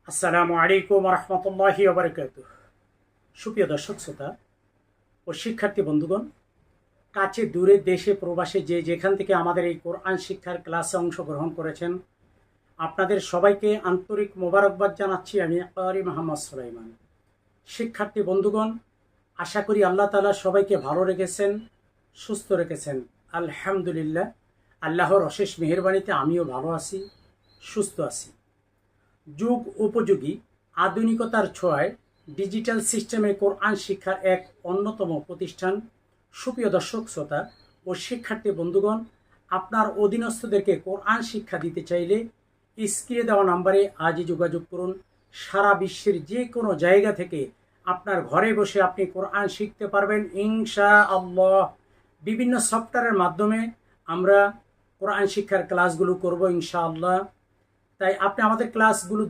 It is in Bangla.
আসসালামু আলাইকুম রহমতুল্লাহি ওবরাকাতুহ। সুপ্রিয় দর্শক শ্রোতা ও শিক্ষার্থী বন্ধুগণ, কাছে দূরে দেশে প্রবাসে যে যেখান থেকে আমাদের এই কোরআন শিক্ষার ক্লাসে অংশগ্রহণ করেছেন, আপনাদের সবাইকে আন্তরিক মোবারকবাদ জানাচ্ছি। আমি ক্বারি মোহাম্মদ সুলাইমান। শিক্ষার্থী বন্ধুগণ, আশা করি আল্লাহ তাআলা সবাইকে ভালো রেখেছেন, সুস্থ রেখেছেন। আলহামদুলিল্লাহ, আল্লাহর অশেষ মেহেরবানিতে আমিও ভালো আছি, সুস্থ আছি। যুগ উপযোগী আধুনিকতার ছোঁয়ায় ডিজিটাল সিস্টেমে কোরআন শিক্ষার এক অন্যতম প্রতিষ্ঠান। সুপ্রিয় দর্শক শ্রোতা ও শিক্ষার্থী বন্ধুগণ, আপনার অধীনস্থদেরকে কোরআন শিক্ষা দিতে চাইলে স্ক্রিনে দেওয়া নাম্বারে আজই যোগাযোগ করুন। সারা বিশ্বের যে কোনো জায়গা থেকে আপনার ঘরে বসে আপনি কোরআন শিখতে পারবেন ইনশাআল্লাহ। বিভিন্ন সফটওয়্যারের মাধ্যমে আমরা কোরআন শিক্ষার ক্লাসগুলো করব ইনশাআল্লাহ। তাই আপনি আমাদের ক্লাসগুলো